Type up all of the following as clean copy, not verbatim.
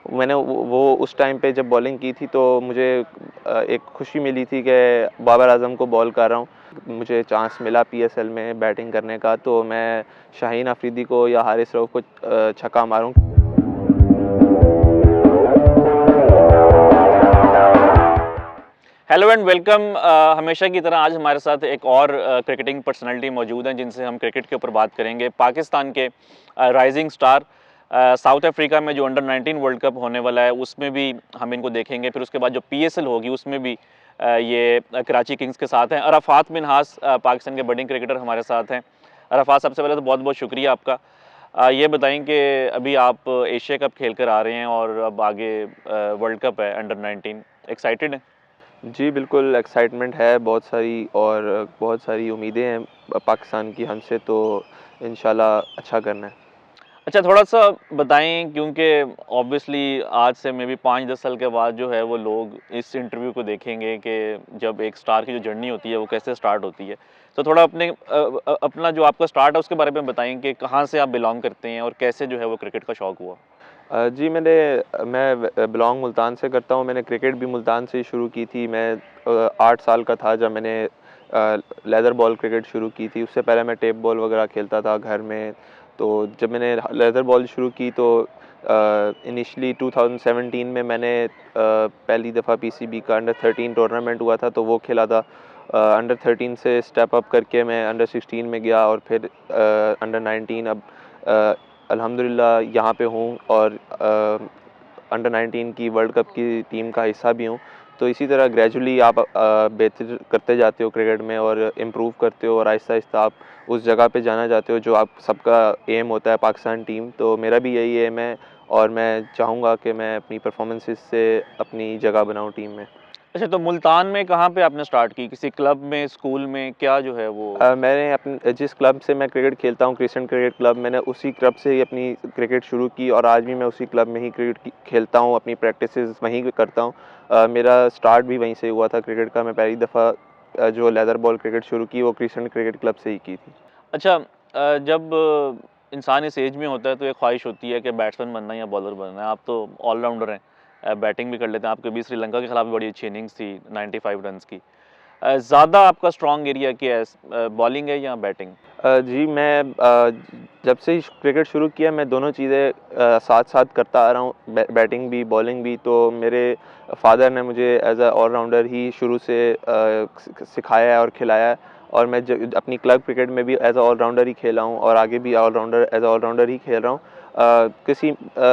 मैंने वो उस टाइम पे जब बॉलिंग की थी तो मुझे एक खुशी मिली थी कि बाबर आज़म को बॉल कर रहा हूँ। मुझे चांस मिला पीएसएल में बैटिंग करने का, तो मैं शाहीन अफरीदी को या हारिस रऊफ़ को छक्का मारूँ। Hello and welcome. हमेशा की तरह आज हमारे साथ एक और क्रिकेटिंग पर्सनालिटी मौजूद हैं जिनसे हम क्रिकेट के ऊपर बात करेंगे। पाकिस्तान के राइजिंग स्टार, साउथ अफ्रीका में जो अंडर 19 वर्ल्ड कप होने वाला है उसमें भी हम इनको देखेंगे। फिर उसके बाद जो पीएसएल होगी उसमें भी ये कराची किंग्स के साथ हैं। अरफात मिन्हास पाकिस्तान के बडिंग क्रिकेटर हमारे साथ हैं। अरफात, सबसे पहले तो बहुत बहुत शुक्रिया आपका। ये बताएं कि अभी आप एशिया कप खेल कर आ रहे हैं और अब आगे वर्ल्ड कप है अंडर 19, एक्साइटेड हैं? जी, बिल्कुल एक्साइटमेंट है बहुत सारी, और बहुत सारी उम्मीदें हैं पाकिस्तान की हमसे, तो इंशाल्लाह अच्छा करना है। अच्छा, थोड़ा-सा बताएँ, क्योंकि ऑब्वियसली आज से मे बी 5-10 साल के बाद जो है वो लोग इस इंटरव्यू को देखेंगे कि जब एक स्टार की जो जर्नी होती है वो कैसे स्टार्ट होती है। तो थोड़ा अपना जो आपका स्टार्ट है उसके बारे में बताएँ कि कहाँ से आप बिलॉन्ग करते हैं और कैसे जो है वो क्रिकेट का शौक हुआ? जी, मैं बिलॉन्ग मुल्तान से करता हूँ। मैंने क्रिकेट भी मुल्तान से ही शुरू की थी। मैं 8 साल का था जब मैंने लेदर बॉल क्रिकेट शुरू की थी। उससे पहले मैं टेप बॉल वगैरह खेलता था घर में। तो जब मैंने लेदर बॉल शुरू की तो इनिशियली 2017 में मैंने पहली दफ़ा पीसीबी का अंडर 13 टूर्नामेंट हुआ था, तो वो खेला था। अंडर 13 से स्टेप अप करके मैं अंडर 16 में गया और फिर अंडर 19, अब अ, अल्हम्दुलिल्लाह यहाँ पे हूँ, और अंडर 19 की वर्ल्ड कप की टीम का हिस्सा भी हूँ। तो इसी तरह ग्रेजुअली आप बेहतर करते जाते हो क्रिकेट में और इम्प्रूव करते हो, और आहिस्ता-आहिस्ता आप उस जगह पे जाना चाहते हो जो आप सबका एम होता है, पाकिस्तान टीम। तो मेरा भी यही एम है, और मैं चाहूँगा कि मैं अपनी परफॉर्मेंसेस से अपनी जगह बनाऊँ टीम में। अच्छा, तो मुल्तान में कहाँ पे आपने स्टार्ट की? किसी क्लब में, स्कूल में, क्या जो है वो? मैंने जिस क्लब से मैं क्रिकेट खेलता हूँ, क्रिस्टियन क्रिकेट क्लब, मैंने उसी क्लब से ही अपनी क्रिकेट शुरू की, और आज भी मैं उसी क्लब में ही खेलता हूँ, अपनी प्रैक्टिसेस वहीं पे करता हूँ। मेरा स्टार्ट भी वहीं से हुआ था क्रिकेट का। मैं पहली दफ़ा जो लेदर बॉल क्रिकेट शुरू की वो क्रिस्टियन क्रिकेट क्लब से ही की थी। अच्छा, जब इंसान इस एज में होता है तो एक ख्वाहिश होती है कि बैट्समैन बनना है या बॉलर बनना है। आप तो ऑलराउंडर हैं, बैटिंग भी कर लेते हैं। आपकी भी श्रीलंका के खिलाफ भी बड़ी अच्छी इनिंग्स थी 95 रन्स की। ज़्यादा आपका स्ट्रॉन्ग एरिया क्या है, बॉलिंग है या बैटिंग? जी, मैं जब से ही क्रिकेट शुरू किया, मैं दोनों चीज़ें साथ-साथ करता आ रहा हूँ, बैटिंग भी, बॉलिंग भी। तो मेरे फ़ादर ने मुझे एज़ अ ऑलराउंडर ही शुरू से सिखाया है और खिलाया है, और मैं अपनी क्लब क्रिकेट में भी एज़ अ ऑलराउंडर ही खेला हूँ, और आगे भी एज़ अ ऑलराउंडर ही खेल रहा हूँ।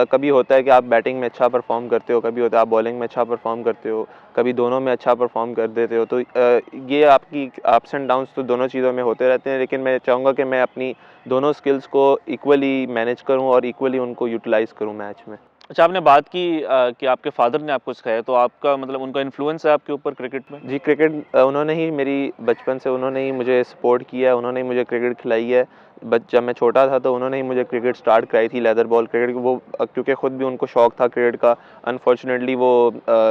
कभी होता है कि आप बैटिंग में अच्छा परफ़ॉर्म करते हो, कभी होता है आप बॉलिंग में अच्छा परफ़ॉर्म करते हो, कभी दोनों में अच्छा परफ़ॉर्म कर देते हो। तो ये आपकी अप्स एंड डाउन्स तो दोनों चीज़ों में होते रहते हैं, लेकिन मैं चाहूँगा कि मैं अपनी दोनों स्किल्स को इक्वली मैनेज करूँ और इक्वली उनको यूटिलाइज़ करूँ मैच में। अच्छा, आपने बात की कि आपके फादर ने आपको सिखाया, तो आपका मतलब उनका इन्फ्लुएंस है आपके ऊपर क्रिकेट में? जी, क्रिकेट उन्होंने ही मेरी बचपन से उन्होंने ही मुझे सपोर्ट किया है, उन्होंने ही मुझे क्रिकेट खिलाई है। जब मैं छोटा था तो उन्होंने ही मुझे क्रिकेट स्टार्ट कराई थी, लेदर बॉल क्रिकेट। वो क्योंकि खुद भी उनको शौक था क्रिकेट का। अनफॉर्चुनेटली वो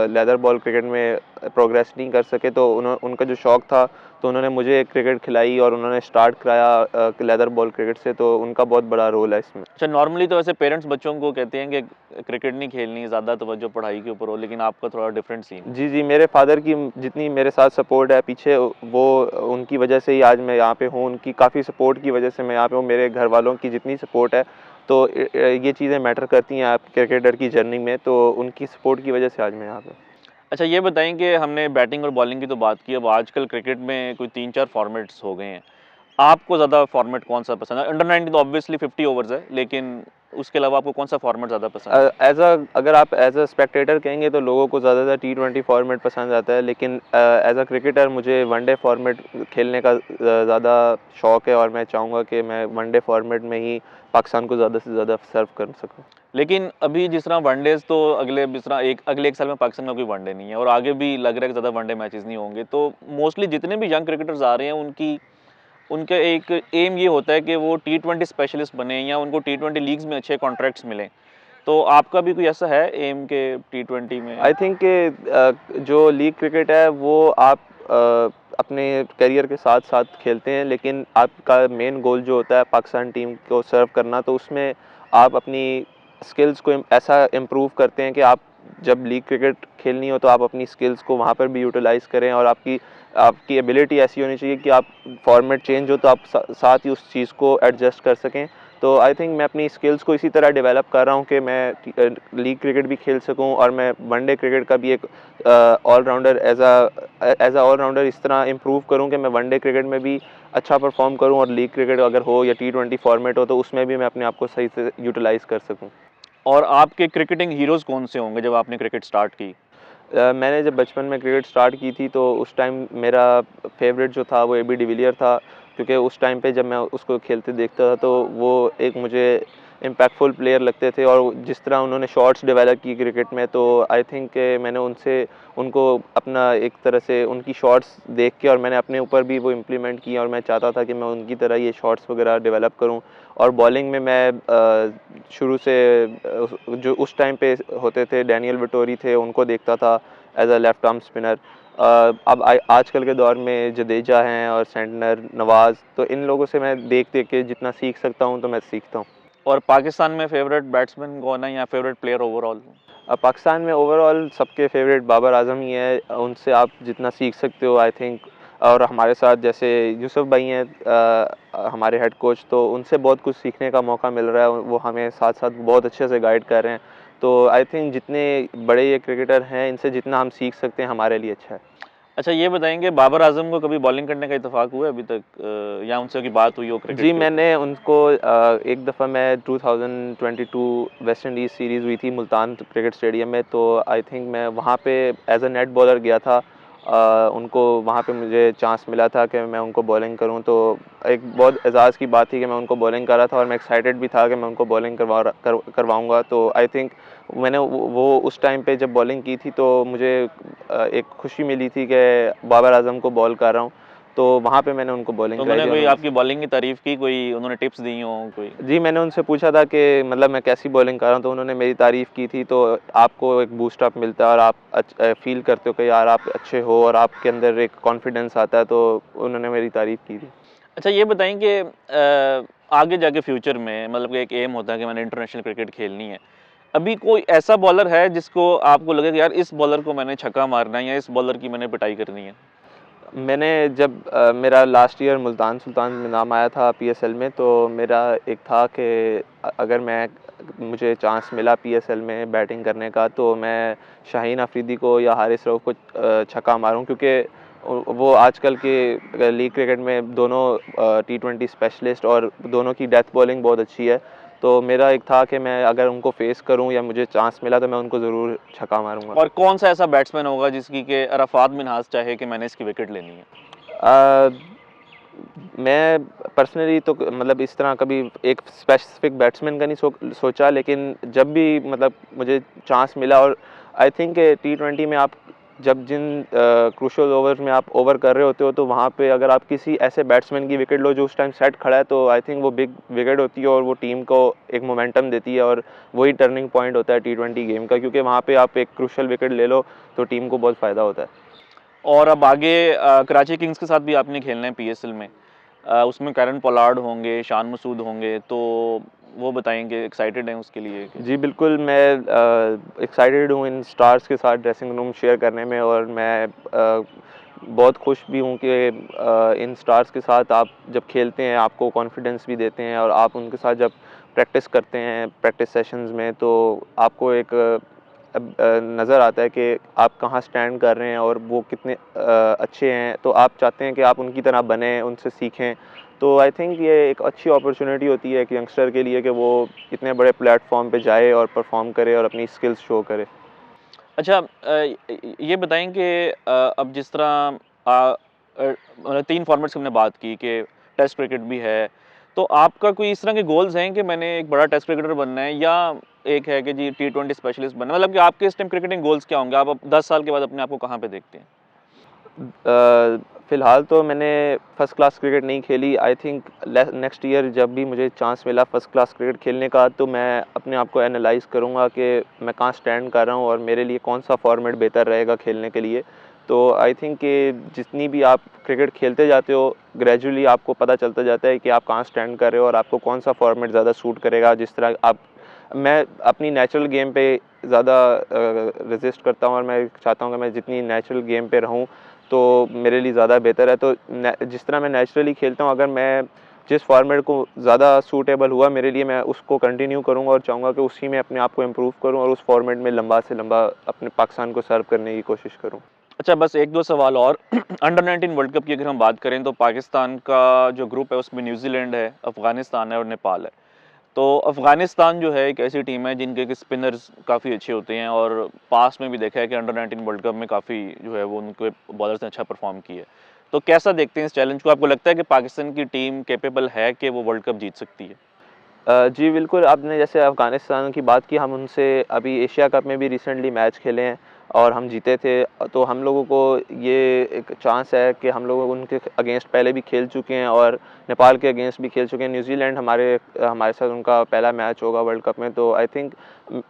लेदर बॉल क्रिकेट में प्रोग्रेस नहीं कर सके, तो उनका जो शौक था, तो उन्होंने मुझे क्रिकेट खिलाई और उन्होंने स्टार्ट कराया लेदर बॉल क्रिकेट से, तो उनका बहुत बड़ा रोल है इसमें। अच्छा, नॉर्मली तो वैसे पेरेंट्स बच्चों को कहते हैं कि क्रिकेट नहीं खेलनी, ज़्यादा तवज्जो पढ़ाई के ऊपर हो, लेकिन आपका थोड़ा डिफरेंट सीन है। जी, जी, मेरे फ़ादर की जितनी मेरे साथ सपोर्ट है पीछे, वो उनकी वजह से ही आज मैं यहाँ पे हूँ। उनकी काफ़ी सपोर्ट की वजह से मैं यहाँ पे हूँ। मेरे घरवालों की जितनी सपोर्ट है, तो ये चीज़ें मैटर करती हैं आप क्रिकेटर की जर्नी में, तो उनकी सपोर्ट की वजह से आज मैं यहाँ पे हूँ। अच्छा, ये बताएँ कि हमने बैटिंग और बॉलिंग की तो बात की, अब आजकल क्रिकेट में कोई 3-4 फ़ॉर्मेट्स हो गए हैं। आपको ज़्यादा फ़ॉर्मेट कौन-सा पसंद है? अंडर 19 तो ऑब्वियसली 50 ओवर्स है, लेकिन उसके अलावा आपको कौन-सा फ़ॉर्मेट ज़्यादा पसंद है? अगर आप एज़ अ स्पेक्टेटर कहेंगे तो लोगों को ज़्यादातर टी20 फ़ॉर्मेट पसंद आता है, लेकिन एज़ अ क्रिकेटर मुझे वनडे फ़ॉर्मेट खेलने का ज़्यादा शौक है, और मैं चाहूँगा कि मैं वनडे फ़ॉर्मेट में ही पाकिस्तान को ज़्यादा से ज़्यादा सर्व कर सकूँ। लेकिन अभी जिस तरह वनडेज़ तो अगले 1 साल में पाकिस्तान का कोई वनडे नहीं है और आगे भी लग रहा है कि ज़्यादा वनडे मैचेज़ नहीं होंगे। तो मोस्टली जितने भी यंग क्रिकेटर्स आ रहे हैं, उनका एक एम ये होता है कि वो टी20 स्पेशलिस्ट बने या उनको टी20 लीग्स में अच्छे कॉन्ट्रैक्ट्स मिलें। तो आपका भी कोई ऐसा है एम के टी20 में? आई थिंक कि जो लीग क्रिकेट है वो आप अपने करियर के साथ-साथ खेलते हैं, लेकिन आपका मेन गोल जो होता है पाकिस्तान टीम को सर्व करना, तो उसमें आप अपनी स्किल्स को ऐसा इम्प्रूव करते हैं कि आप जब लीग क्रिकेट खेलनी हो तो आप अपनी स्किल्स को वहाँ पर भी यूटिलाइज़ करें, और आपकी एबिलिटी ऐसी होनी चाहिए कि आप फॉर्मेट चेंज हो तो आप साथ ही उस चीज़ को एडजस्ट कर सकें। तो आई थिंक मैं अपनी स्किल्स को इसी तरह डेवलप कर रहा हूँ कि मैं लीग क्रिकेट भी खेल सकूँ, और मैं वनडे क्रिकेट का भी एक ऑलराउंडर एज अ ऑलराउंडर इस तरह इम्प्रूव करूँ कि मैं वनडे क्रिकेट में भी अच्छा परफॉर्म करूँ, और लीग क्रिकेट अगर हो या T20 फॉर्मेट हो तो उसमें भी मैं अपने आप को सही से यूटिलाइज़ कर सकूँ। और आपके क्रिकेटिंग हीरोज़ कौन से होंगे जब आपने क्रिकेट स्टार्ट की? मैंने जब बचपन में क्रिकेट स्टार्ट की थी तो उस टाइम मेरा फेवरेट जो था वो AB डिविलियर था, क्योंकि उस टाइम पे जब मैं उसको खेलते देखता था तो वो एक मुझे इम्पैक्टफुल प्लेयर लगते थे, और जिस तरह उन्होंने शॉट्स डेवलप की क्रिकेट में, तो आई थिंक मैंने उनको अपना एक तरह से उनकी शॉट्स देख के और मैंने अपने ऊपर भी वो इम्प्लीमेंट की, और मैं चाहता था कि मैं उनकी तरह ये शॉट्स वगैरह डेवलप करूं। और बॉलिंग में मैं शुरू से जो उस टाइम पे होते थे डैनियल विटोरी थे, उनको देखता था as a left arm spinner. अब आजकल के दौर में जडेजा हैं और सेंटनर, नवाज़, तो इन लोगों से मैं देख देख के जितना सीख सकता हूँ तो मैं सीखता हूँ। और पाकिस्तान में फेवरेट बैट्समैन कौन है या फेवरेट प्लेयर ओवरऑल? पाकिस्तान में ओवरऑल सबके फेवरेट बाबर आजम ही है, उनसे आप जितना सीख सकते हो आई थिंक। और हमारे साथ जैसे यूसुफ भाई हैं हमारे हेड कोच, तो उनसे बहुत कुछ सीखने का मौका मिल रहा है, वो हमें साथ साथ बहुत अच्छे से गाइड कर रहे हैं। तो आई थिंक जितने बड़े ये क्रिकेटर हैं इनसे जितना हम सीख सकते हैं हमारे लिए अच्छा है। अच्छा, ये बताएँगे बाबर आज़म को कभी बॉलिंग करने का इत्तेफ़ाक हुआ है अभी तक, या उनसे कभी बात हुई हो क्रिकेट जी, के ऊपर? मैंने उनको एक दफ़ा मैं 2022 वेस्ट इंडीज़ सीरीज़ हुई थी मुल्तान क्रिकेट स्टेडियम में, तो आई थिंक मैं वहाँ पे एज़ अ नेट बॉलर गया था। उनको वहाँ पे मुझे चांस मिला था कि मैं उनको बॉलिंग करूँ, तो एक बहुत एज़ाज़ की बात थी कि मैं उनको बॉलिंग कर रहा था, और मैं एक्साइटेड भी था कि मैं उनको बॉलिंग करवाऊँगा। तो आई थिंक मैंने वो उस टाइम पे जब बॉलिंग की थी तो मुझे एक खुशी मिली थी कि बाबर आज़म को बॉल कर रहा हूँ, तो वहाँ पे मैंने उनको तो बॉलिंग कराई उन्होंने थी। कोई और आपकी बॉलिंग की तारीफ़ की, कोई उन्होंने टिप्स दी हों कोई? जी, मैंने उनसे पूछा था कि मतलब मैं कैसी बॉलिंग कर रहा हूँ, तो उन्होंने मेरी तारीफ़ की थी। तो आपको एक बूस्ट अप मिलता है और आप फ़ील करते हो कि यार आप अच्छे हो, और आपके अंदर एक कॉन्फिडेंस आता है, तो उन्होंने मेरी तारीफ़ की थी। अच्छा, ये बताएँ कि आगे जाके फ्यूचर में मतलब कि एक एम होता है कि मैंने इंटरनेशनल क्रिकेट खेलनी है। अभी कोई ऐसा बॉलर है जिसको आपको लगे कि यार इस बॉलर को मैंने छक्का मारना है या इस बॉलर की मैंने पिटाई करनी है? मैंने जब मेरा लास्ट ईयर मुल्तान सुल्तान में नाम आया था PSL में, तो मेरा एक था कि अगर मुझे चांस मिला PSL में बैटिंग करने का, तो मैं शाहीन अफरीदी को या हारिस रऊफ़ को छक्का मारूँ, क्योंकि वो आजकल के लीग क्रिकेट में दोनों T20 स्पेशलिस्ट, और दोनों की डेथ बॉलिंग बहुत अच्छी है। तो मेरा एक था कि मैं अगर उनको फेस करूँ या मुझे चांस मिला तो मैं उनको ज़रूर छक्का मारूँगा। और कौन-सा ऐसा बैट्समैन होगा जिसकी कि अरफ़ात मिन्हाज चाहे कि मैंने इसकी विकेट लेनी है? अ, मैं पर्सनली तो मतलब इस तरह कभी एक स्पेसिफिक बैट्समैन का नहीं सोचा, लेकिन जब भी मतलब मुझे चांस मिला, और आई थिंक T20 में आप जब जिन क्रूशियल ओवर्स में आप ओवर कर रहे होते हो, तो वहाँ पे अगर आप किसी ऐसे बैट्समैन की विकेट लो जो उस टाइम सेट खड़ा है, तो आई थिंक वो बिग विकेट होती है, और वो टीम को एक मोमेंटम देती है, और वही टर्निंग पॉइंट होता है T20 गेम का, क्योंकि वहाँ पे आप एक क्रूशियल विकेट ले लो तो टीम को बहुत फ़ायदा होता है। और अब आगे कराची किंग्स के साथ भी आपने खेलना है PSL में। उसमें कैरन पोलार्ड होंगे, शान मसूद होंगे, तो वो बताएँगे एक्साइटेड हैं उसके लिए कि जी, बिल्कुल, मैं एक्साइटेड हूँ इन स्टार्स के साथ ड्रेसिंग रूम शेयर करने में, और मैं बहुत खुश भी हूँ कि इन स्टार्स के साथ आप जब खेलते हैं आपको कॉन्फिडेंस भी देते हैं, और आप उनके साथ जब प्रैक्टिस करते हैं प्रैक्टिस सेशंस में, तो आपको एक नज़र आता है कि आप कहाँ स्टैंड कर रहे हैं और वो कितने अच्छे हैं, तो आप चाहते हैं कि आप उनकी तरह बनें, उनसे सीखें। तो आई थिंक ये एक अच्छी अपॉर्चुनिटी होती है एक यंगस्टर के लिए कि वो इतने बड़े प्लेटफॉर्म पे जाए और परफॉर्म करे और अपनी स्किल्स शो करे। अच्छा, ये बताएँ कि अब जिस तरह मतलब 3 फॉर्मेट्स की हमने बात की कि टेस्ट क्रिकेट भी है, तो आपका कोई इस तरह के गोल्स हैं कि मैंने एक बड़ा टेस्ट क्रिकेटर बनना है, या एक है कि जी T20 स्पेशलिस्ट बनना है? मतलब कि आपके इस टाइम क्रिकेटिंग गोल्स क्या होंगे? आप अब 10 साल के बाद अपने आप को कहाँ पे देखते हैं? फ़िलहाल तो मैंने फ़र्स्ट क्लास क्रिकेट नहीं खेली। आई थिंक नेक्स्ट ईयर जब भी मुझे चांस मिला फ़र्स्ट क्लास क्रिकेट खेलने का, तो मैं अपने आप को एनालाइज़ करूँगा कि मैं कहाँ स्टैंड कर रहा हूँ और मेरे लिए कौन-सा फ़ॉर्मेट बेहतर रहेगा खेलने के लिए। तो आई थिंक कि जितनी भी आप क्रिकेट खेलते जाते हो, ग्रेजुअली आपको पता चलता जाता है कि आप कहाँ स्टैंड कर रहे हो और आपको कौन-सा फ़ॉर्मेट ज़्यादा सूट करेगा। जिस तरह आप मैं अपनी नेचुरल गेम पे ज़्यादा रेज़िस्ट करता हूँ और मैं चाहता हूँ कि मैं जितनी नेचुरल गेम पे रहूँ, तो मेरे लिए ज़्यादा बेहतर है। तो ने जिस तरह मैं नेचुरली खेलता हूँ, अगर मैं जिस फ़ॉर्मेट को ज़्यादा सूटेबल हुआ मेरे लिए, मैं उसको कंटिन्यू करूँगा और चाहूँगा कि उसी में अपने आप को इम्प्रूव करूँ और उस फ़ॉर्मेट में लंबा से लंबा अपने पाकिस्तान को सर्व करने की कोशिश करूँ। अच्छा, बस 1-2 सवाल और अंडर 19 वर्ल्ड कप की अगर हम बात करें तो पाकिस्तान का जो ग्रुप है उसमें न्यूज़ीलैंड है, अफ़गानिस्तान है और नेपाल है। तो अफ़गानिस्तान जो है एक ऐसी टीम है जिनके कि स्पिनर्स काफ़ी अच्छे होते हैं और पास्ट में भी देखा है कि अंडर 19 वर्ल्ड कप में काफ़ी जो है वो उनके बॉलर्स ने अच्छा परफ़ॉर्म किया है। तो कैसा देखते हैं इस चैलेंज को? आपको लगता है कि पाकिस्तान की टीम कैपेबल है कि वो वर्ल्ड कप जीत सकती है? जी बिल्कुल, आपने जैसे अफ़गानिस्तान की बात की, हम उनसे अभी एशिया कप में भी रिसेंटली मैच खेले हैं और हम जीते थे। तो हम लोगों को ये एक चांस है कि हम लोग उनके अगेंस्ट पहले भी खेल चुके हैं और नेपाल के अगेंस्ट भी खेल चुके हैं। न्यूज़ीलैंड हमारे साथ उनका पहला मैच होगा वर्ल्ड कप में, तो आई थिंक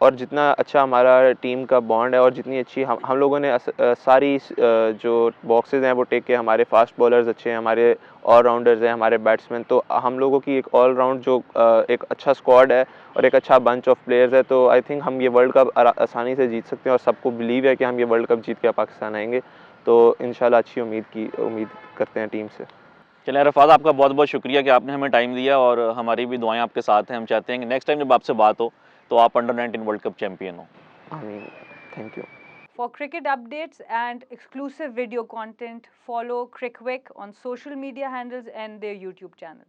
और जितना अच्छा हमारा टीम का बॉन्ड है और जितनी अच्छी हम लोगों ने सारी जो बॉक्सेज़ हैं वो टेक के, हमारे फास्ट बॉलर्स अच्छे हैं, हमारे ऑलराउंडर्स हैं, हमारे बैट्समैन, तो हम लोगों की एक ऑल राउंड जो एक अच्छा स्क्वाड है और एक अच्छा बंच ऑफ प्लेयर्स है, तो आई थिंक हम ये वर्ल्ड कप आसानी से जीत सकते हैं और सबको बिलीव है कि हम ये वर्ल्ड कप जीत के पाकिस्तान आएंगे। तो इंशाल्लाह अच्छी उम्मीद करते हैं टीम से। चलें अरफ़ात, आपका बहुत-बहुत शुक्रिया कि आपने हमें टाइम दिया और हमारी भी दुआएँ आपके साथ हैं। हम चाहते हैं कि नेक्स्ट टाइम जब आपसे बात हो तो आप अंडर 19 वर्ल्ड कप चैंपियन हो। आमीन। Thank you. For cricket updates and exclusive video content, follow Crickwick on social media handles and their YouTube channel.